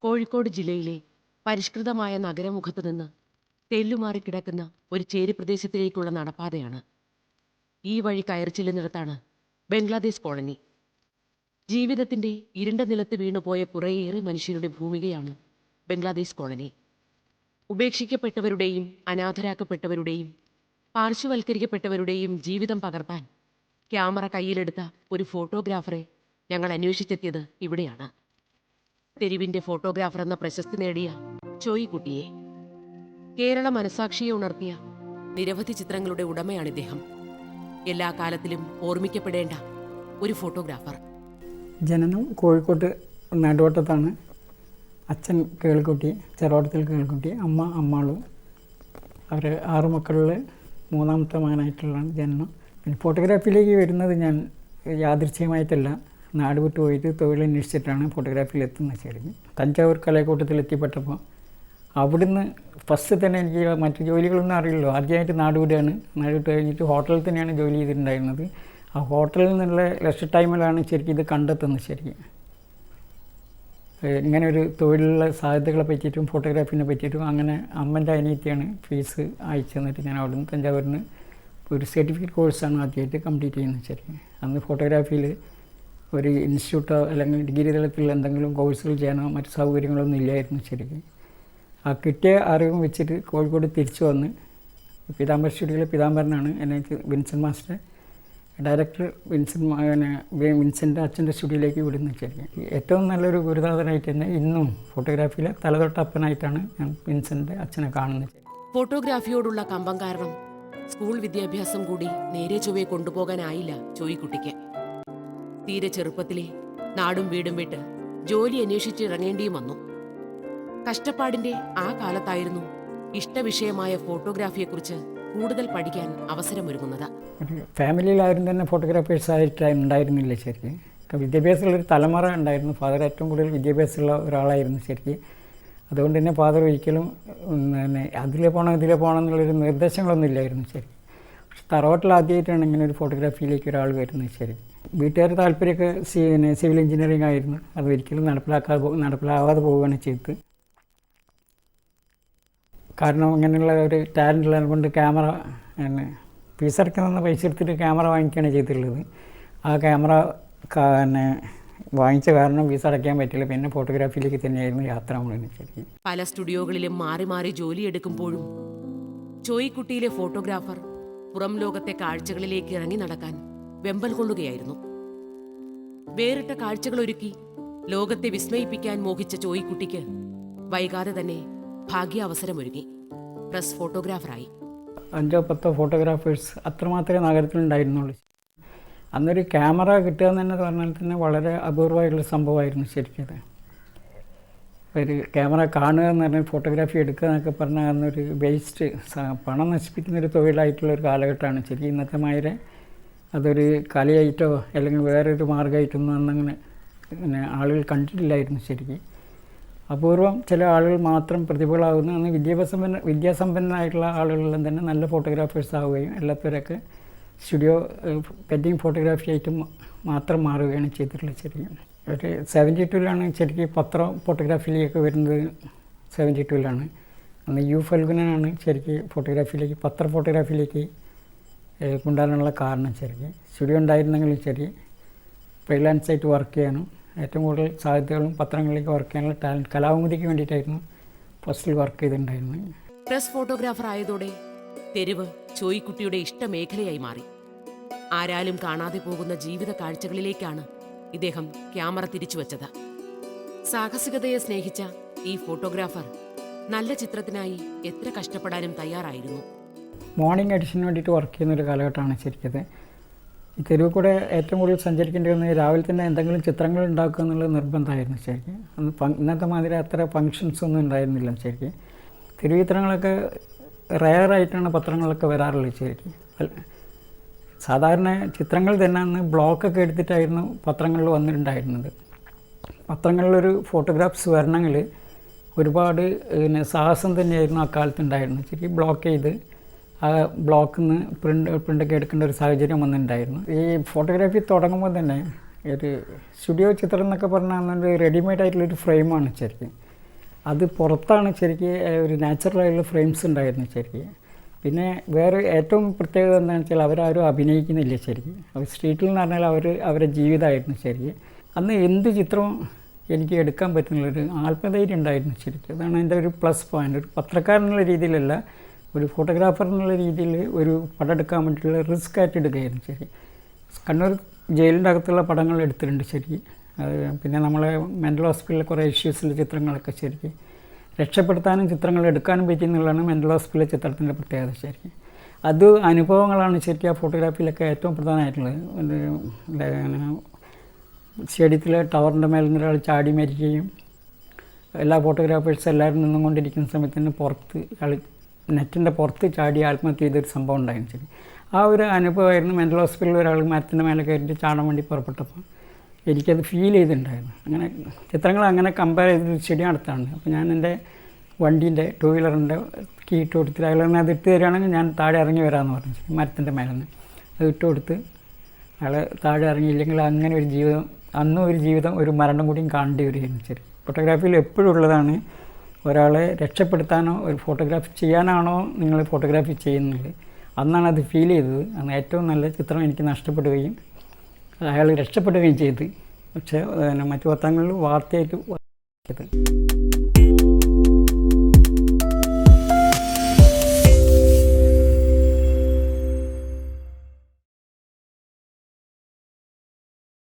കോഴിക്കോട് ജില്ലയിലെ പരിഷ്കൃതമായ നഗരമുഖത്ത് നിന്ന് തെല്ലുമാറി കിടക്കുന്ന ഒരു ചേരി പ്രദേശത്തിലേക്കുള്ള നടപ്പാതയാണ്. ഈ വഴി കയറി ചെല്ലുന്നിടത്താണ് ബംഗ്ലാദേശ് കോളനി. ജീവിതത്തിന്റെ ഇരുണ്ട നിലത്ത് വീണുപോയ കുറേയേറെ മനുഷ്യരുടെ ഭൂമികയാണ് ബംഗ്ലാദേശ് കോളനി. ഉപേക്ഷിക്കപ്പെട്ടവരുടെയും അനാഥരാക്കപ്പെട്ടവരുടെയും പാർശ്വവൽക്കരിക്കപ്പെട്ടവരുടെയും ജീവിതം പകർത്താൻ ക്യാമറ കയ്യിലെടുത്ത ഒരു ഫോട്ടോഗ്രാഫറെ ഞങ്ങൾ അന്വേഷിച്ചെത്തിയത് ഇവിടെയാണ്. തെരുവിന്റെ ഫോട്ടോഗ്രാഫർ എന്ന പ്രശസ്തി നേടിയ ചോയ്ക്കുട്ടിയെ. കേരള മനസാക്ഷിയെ ഉണർത്തിയ നിരവധി ചിത്രങ്ങളുടെ ഉടമയാണിദ്ദേഹം. എല്ലാ കാലത്തിലും ഓർമ്മിക്കപ്പെടേണ്ട ഒരു ഫോട്ടോഗ്രാഫർ. ജനനം കോഴിക്കോട്ട് നടുവട്ടത്താണ്. അച്ഛൻ കേൾക്കുട്ടി, ചെറുവട്ടത്തിൽ കേൾക്കുട്ടി, അമ്മ അമ്മാളു. അവർ 6 മക്കളിൽ 3ാമത്തെ മകനായിട്ടുള്ളതാണ് ജനനം. പിന്നെ ഫോട്ടോഗ്രാഫിയിലേക്ക് വരുന്നത് ഞാൻ യാദൃച്ഛികമായിട്ടല്ല, നാട് വിട്ട് പോയിട്ട് തൊഴിലന്വേഷിച്ചിട്ടാണ് ഫോട്ടോഗ്രാഫിയിൽ എത്തുന്നത്. ശരിക്കും തഞ്ചാവൂർ കലാക്കൂട്ടത്തിൽ എത്തിപ്പെട്ടപ്പോൾ അവിടുന്ന് ഫസ്റ്റ് തന്നെ എനിക്ക് മറ്റു ജോലികളൊന്നും അറിയില്ലല്ലോ. ആദ്യമായിട്ട് നാട് വിടുകയാണ്. നാട് വിട്ട് കഴിഞ്ഞിട്ട് ഹോട്ടലിൽ തന്നെയാണ് ജോലി ചെയ്തിട്ടുണ്ടായിരുന്നത്. ആ ഹോട്ടലിൽ നിന്നുള്ള ലക്ഷ ടൈമിലാണ് ശരിക്കും ഇത് കണ്ടെത്തുന്നത്. ശരിക്കും ഇങ്ങനെ ഒരു തൊഴിലുള്ള സാധ്യതകളെ പറ്റിയിട്ടും ഫോട്ടോഗ്രാഫിനെ പറ്റിയിട്ടും അങ്ങനെ അമ്മൻ്റെ അനിയത്തിയാണ് ഫീസ് അയച്ചു തന്നിട്ട് ഞാൻ അവിടുന്ന് തഞ്ചാവൂരിന് ഒരു സർട്ടിഫിക്കറ്റ് കോഴ്സാണ് ആദ്യമായിട്ട് കംപ്ലീറ്റ് ചെയ്യുന്നത്. ശരിക്കും അന്ന് ഫോട്ടോഗ്രാഫിയിൽ ഒരു ഇൻസ്റ്റിറ്റ്യൂട്ടോ അല്ലെങ്കിൽ ഡിഗ്രി തലത്തിൽ എന്തെങ്കിലും കോഴ്സുകൾ ചെയ്യാനോ മറ്റു സൗകര്യങ്ങളൊന്നും ഇല്ലായിരുന്നു. ശരിക്കും ആ കിട്ടിയ അറിവും വെച്ചിട്ട് കോഴിക്കോട് തിരിച്ചു വന്ന് പീതാംബർ സ്റ്റുഡിയോയിലെ പീതാംബരനാണ് എന്നെ വിൻസെൻ്റ് മാസ്റ്റർ ഡയറക്ടർ വിൻസെൻ്റ് അച്ഛൻ്റെ സ്റ്റുഡിയോയിലേക്ക് വിടുന്നത്. ശരിക്കും ഏറ്റവും നല്ലൊരു ഗുരുനാഥനായിട്ട് തന്നെ ഇന്നും ഫോട്ടോഗ്രാഫിയിലെ തലതൊട്ടപ്പനായിട്ടാണ് ഞാൻ വിൻസെൻ്റ് അച്ഛനെ കാണുന്നത്. ഫോട്ടോഗ്രാഫിയോടുള്ള കമ്പം കാരണം സ്കൂൾ വിദ്യാഭ്യാസം കൂടി നേരെ ചൊവ്വേ കൊണ്ടുപോകാനായില്ല ചോയ്ക്കുട്ടിക്ക്. തീരെ ചെറുപ്പത്തിലെ നാടും വീടും വിട്ട് ജോലി അന്വേഷിച്ച് ഇറങ്ങേണ്ടിയും വന്നു. കഷ്ടപ്പാടിന്റെ ആ കാലത്തായിരുന്നു ഇഷ്ടവിഷയമായ ഫോട്ടോഗ്രാഫിയെക്കുറിച്ച് കൂടുതൽ പഠിക്കാൻ അവസരമൊരുങ്ങുന്നത്. ഫാമിലിയിൽ ആരും തന്നെ ഫോട്ടോഗ്രാഫേഴ്സായിട്ട് ഉണ്ടായിരുന്നില്ല. ശരിക്കും വിദ്യാഭ്യാസമുള്ളൊരു തലമുറ ഉണ്ടായിരുന്നു. ഫാദർ ഏറ്റവും കൂടുതൽ വിദ്യാഭ്യാസമുള്ള ഒരാളായിരുന്നു. ശരിക്കും അതുകൊണ്ട് തന്നെ ഫാദർ ഒരിക്കലും പിന്നെ ഇതിലേ പോകണം എന്നുള്ളൊരു നിർദ്ദേശങ്ങളൊന്നും ഇല്ലായിരുന്നു. ശരി, പക്ഷെ തറവാട്ടിൽ ആദ്യമായിട്ടാണ് ഇങ്ങനെ ഒരു ഫോട്ടോഗ്രാഫിയിലേക്ക് ഒരാൾ വരുന്നത്. ശരി, വീട്ടുകാരുടെ താല്പര്യമൊക്കെ സിവിൽ എഞ്ചിനീയറിംഗ് ആയിരുന്നു. അത് ഒരിക്കലും നടപ്പിലാവാതെ പോവുകയാണ് ചെയ്തത്. കാരണം അങ്ങനെയുള്ള ഒരു ടാലൻ്റ് ഉള്ളത് കൊണ്ട് ക്യാമറ പിന്നെ ഫീസ് അടയ്ക്കുന്ന പൈസ എടുത്തിട്ട് ക്യാമറ വാങ്ങിക്കുകയാണ് ചെയ്തിട്ടുള്ളത്. ആ ക്യാമറ പിന്നെ വാങ്ങിച്ച കാരണം ഫീസ് അടയ്ക്കാൻ പറ്റില്ല. പിന്നെ ഫോട്ടോഗ്രാഫിയിലേക്ക് തന്നെയായിരുന്നു യാത്ര മുഴുവൻ. ശരി, പല സ്റ്റുഡിയോകളിലും മാറി മാറി ജോലിയെടുക്കുമ്പോഴും ചോയ്ക്കുട്ടിയിലെ ഫോട്ടോഗ്രാഫർ പുറം ലോകത്തെ കാഴ്ചകളിലേക്ക് ഇറങ്ങി നടക്കാൻ വെമ്പൽ കൊള്ളുകയായിരുന്നു. വേറിട്ട കാഴ്ചകളൊരുക്കി ലോകത്തെ വിസ്മയിപ്പിക്കാൻ മോഹിച്ച ചോയ്ക്കുട്ടിക്ക് വൈകാതെ തന്നെ ഭാഗ്യാവസരമൊരുങ്ങി. പ്രസ് ഫോട്ടോഗ്രാഫറായി. 5-10 ഫോട്ടോഗ്രാഫേഴ്സ് അത്രമാത്രമേ നഗരത്തിലുണ്ടായിരുന്നുള്ളൂ. അന്നൊരു ക്യാമറ കിട്ടുക എന്ന് തന്നെ പറഞ്ഞാൽ തന്നെ വളരെ അപൂർവമായിട്ടുള്ള സംഭവമായിരുന്നു. ശരിക്കും ഒരു ക്യാമറ കാണുക എന്ന് പറഞ്ഞാൽ ഫോട്ടോഗ്രാഫി എടുക്കുക എന്നൊക്കെ പറഞ്ഞാൽ അന്നൊരു വേസ്റ്റ് പണം നശിപ്പിക്കുന്നൊരു തൊഴിലായിട്ടുള്ളൊരു കാലഘട്ടമാണ്. ശരിക്കും ഇന്നത്തെ മാതിരി അതൊരു കലയായിട്ടോ അല്ലെങ്കിൽ വേറൊരു മാർഗമായിട്ടൊന്നും അന്നങ്ങനെ പിന്നെ ആളുകൾ കണ്ടിട്ടില്ലായിരുന്നു. ശരിക്കും അപൂർവം ചില ആളുകൾ മാത്രം പ്രതിഭകളാകുന്നു. അന്ന് വിദ്യാസമ്പന്നനായിട്ടുള്ള ആളുകളെല്ലാം തന്നെ നല്ല ഫോട്ടോഗ്രാഫേഴ്സ് ആവുകയും എല്ലാത്തവരൊക്കെ സ്റ്റുഡിയോ വെഡ്ഡിങ് ഫോട്ടോഗ്രാഫി ആയിട്ടും മാത്രം മാറുകയാണ് ചെയ്തിട്ടുള്ളത്. ശരിക്കും ഒരു 72-ലാണ് ശരിക്കും പത്രം ഫോട്ടോഗ്രാഫിയിലേക്ക് വരുന്നത്. 72-ലാണ് അന്ന് യു ഫൽഗുനാണ് ശരിക്കും ഫോട്ടോഗ്രാഫിയിലേക്ക് പത്ര ഫോട്ടോഗ്രാഫിയിലേക്ക് കൊണ്ടുവരാനുള്ള കാരണം. ശരിക്കും സ്റ്റുഡിയോ ഉണ്ടായിരുന്നെങ്കിലും ശരി ഫ്രീലാൻസായിട്ട് വർക്ക് ചെയ്യാനും ഏറ്റവും കൂടുതൽ സാധ്യതകളും പത്രങ്ങളിലേക്ക് വർക്ക് ചെയ്യാനുള്ള ടാലൻറ്റ് കലാകൗമുദിക്ക് വേണ്ടിയിട്ടായിരുന്നു ഫസ്റ്റിൽ വർക്ക് ചെയ്തിട്ടുണ്ടായിരുന്നത്. പ്രസ് ഫോട്ടോഗ്രാഫർ ആയതോടെ തെരുവ് ചോയ്ക്കുട്ടിയുടെ ഇഷ്ടമേഖലയായി മാറി. ആരാലും കാണാതെ പോകുന്ന ജീവിത കാഴ്ചകളിലേക്കാണ് ഇദ്ദേഹം ക്യാമറ തിരിച്ചുവച്ചത്. സാഹസികതയെ സ്നേഹിച്ച ഈ ഫോട്ടോഗ്രാഫർ നല്ല ചിത്രത്തിനായി എത്ര കഷ്ടപ്പെടാനും തയ്യാറായിരുന്നു. മോർണിംഗ് എഡിഷന് വേണ്ടിയിട്ട് വർക്ക് ചെയ്യുന്നൊരു കാലഘട്ടമാണ് ശരിക്കത്. ഈ തെരുവ് കൂടെ ഏറ്റവും കൂടുതൽ സഞ്ചരിക്കേണ്ടി വന്നത് രാവിലെ തന്നെ എന്തെങ്കിലും ചിത്രങ്ങൾ ഉണ്ടാക്കുക എന്നുള്ളത് നിർബന്ധമായിരുന്നു. ശരിക്കും അന്ന് ഇന്നത്തെ മാതിരി അത്ര ഫങ്ഷൻസ് ഒന്നും ഉണ്ടായിരുന്നില്ല. ശരിക്കും തെരുവ് ചിത്രങ്ങളൊക്കെ റെയറായിട്ടാണ് പത്രങ്ങളൊക്കെ വരാറുള്ളത്. ശരിക്കും സാധാരണ ചിത്രങ്ങൾ തന്നെ അന്ന് ബ്ലോക്കൊക്കെ എടുത്തിട്ടായിരുന്നു പത്രങ്ങളിൽ വന്നിട്ടുണ്ടായിരുന്നത്. പത്രങ്ങളിലൊരു ഫോട്ടോഗ്രാഫ്സ് വരണമെങ്കിൽ ഒരുപാട് പിന്നെ സാഹസം തന്നെയായിരുന്നു അക്കാലത്തുണ്ടായിരുന്നത്. ശരിക്കും ബ്ലോക്ക് ചെയ്ത് ആ ബ്ലോക്കിൽ നിന്ന് പ്രിൻ്റൊക്കെ എടുക്കേണ്ട ഒരു സാഹചര്യം വന്നിട്ടുണ്ടായിരുന്നു. ഈ ഫോട്ടോഗ്രാഫി തുടങ്ങുമ്പോൾ തന്നെ ഒരു സ്റ്റുഡിയോ ചിത്രം എന്നൊക്കെ പറഞ്ഞാൽ ഒരു റെഡിമെയ്ഡ് ആയിട്ടുള്ളൊരു ഫ്രെയിമാണ് ശരിക്കും. അത് പുറത്താണ് ശരിക്കും ഒരു നാച്ചുറലായുള്ള ഫ്രെയിംസ് ഉണ്ടായിരുന്നു ശരിക്കും. പിന്നെ വേറെ ഏറ്റവും പ്രത്യേകത എന്താണെന്ന് വെച്ചാൽ അവരാരും അഭിനയിക്കുന്നില്ല ശരിക്കും. അവർ സ്ട്രീറ്റിൽ എന്ന് പറഞ്ഞാൽ അവരുടെ ജീവിതമായിരുന്നു ശരിക്കും. അന്ന് എന്ത് ചിത്രവും എനിക്ക് എടുക്കാൻ പറ്റുന്നുള്ളൊരു ആത്മധൈര്യം ഉണ്ടായിരുന്നു ശരിക്കും. അതാണ് എൻ്റെ ഒരു പ്ലസ് പോയിൻ്റ്. ഒരു പത്രക്കാരൻ എന്നുള്ള രീതിയിലല്ല, ഒരു ഫോട്ടോഗ്രാഫർ എന്നുള്ള രീതിയിൽ ഒരു പടം എടുക്കാൻ വേണ്ടിയിട്ടുള്ള റിസ്ക് ആയിട്ട് എടുക്കുകയായിരുന്നു ശരി. കണ്ണൂർ ജയിലിൻ്റെ അകത്തുള്ള പടങ്ങൾ എടുത്തിട്ടുണ്ട് ശരി. അത് പിന്നെ നമ്മളെ മെൻ്റൽ ഹോസ്പിറ്റലിലെ കുറേ ഇഷ്യൂസിലെ ചിത്രങ്ങളൊക്കെ ശരിക്കും രക്ഷപ്പെടുത്താനും ചിത്രങ്ങൾ എടുക്കാനും പറ്റിയെന്നുള്ളതാണ് മെൻ്റൽ ഹോസ്പിറ്റലിലെ ചിത്രത്തിൻ്റെ പ്രത്യേകത ശരി. അത് അനുഭവങ്ങളാണ് ശരിക്കും ആ ഫോട്ടോഗ്രാഫിയിലൊക്കെ ഏറ്റവും പ്രധാനമായിട്ടുള്ളത്. സ്റ്റേഡിയത്തിലെ ടവറിൻ്റെ മേലെ നിന്ന് ഒരാൾ ചാടി മരിക്കുകയും എല്ലാ ഫോട്ടോഗ്രാഫേഴ്സ് എല്ലാവരും നിന്നുകൊണ്ടിരിക്കുന്ന സമയത്ത് തന്നെ പുറത്ത് നെറ്റിൻ്റെ പുറത്ത് ചാടി ആത്മഹത്യ ചെയ്തൊരു സംഭവം ഉണ്ടായിരുന്നു ശരി. ആ ഒരു അനുഭവമായിരുന്നു മെൻ്റൽ ഹോസ്പിറ്റലിൽ ഒരാൾ മരത്തിൻ്റെ മേലെ കയറിയിട്ട് ചാടാൻ വേണ്ടി പുറപ്പെട്ടപ്പോൾ എനിക്കത് ഫീൽ ചെയ്തിട്ടുണ്ടായിരുന്നു. അങ്ങനെ ചിത്രങ്ങൾ അങ്ങനെ കമ്പയർ ചെയ്ത് സ്റ്റഡി നടത്താണ്. അപ്പോൾ ഞാൻ എൻ്റെ വണ്ടീൻ്റെ 2 വീലറിൻ്റെ കീ ഇട്ട് കൊടുത്തിട്ട് അയാൾ അത് ഇട്ട് തരികയാണെങ്കിൽ ഞാൻ താഴെ ഇറങ്ങി വരാമെന്ന് പറഞ്ഞു ശരി. മരത്തിൻ്റെ മേലെ നിന്ന് അത് ഇട്ട് കൊടുത്ത് അയാൾ താഴെ ഇറങ്ങിയില്ലെങ്കിൽ അങ്ങനെ ഒരു ജീവിതം, അന്നും ഒരു ജീവിതം, ഒരു മരണം കൂടിയും കാണേണ്ടി വരികയായിരുന്നു ശരി. ഫോട്ടോഗ്രാഫിയിൽ എപ്പോഴും ഉള്ളതാണ്, ഒരാളെ രക്ഷപ്പെടുത്താനോ ഒരു ഫോട്ടോഗ്രാഫി ചെയ്യാനാണോ നിങ്ങൾ ഫോട്ടോഗ്രാഫി ചെയ്യുന്നത്, അന്നാണ് അത് ഫീൽ ചെയ്തത്. അന്ന് ഏറ്റവും നല്ല ചിത്രം എനിക്ക് നഷ്ടപ്പെടുകയും അയാൾ രക്ഷപ്പെടുകയും ചെയ്ത്. പക്ഷേ മറ്റു പത്രങ്ങളിൽ വാർത്തയായിട്ട്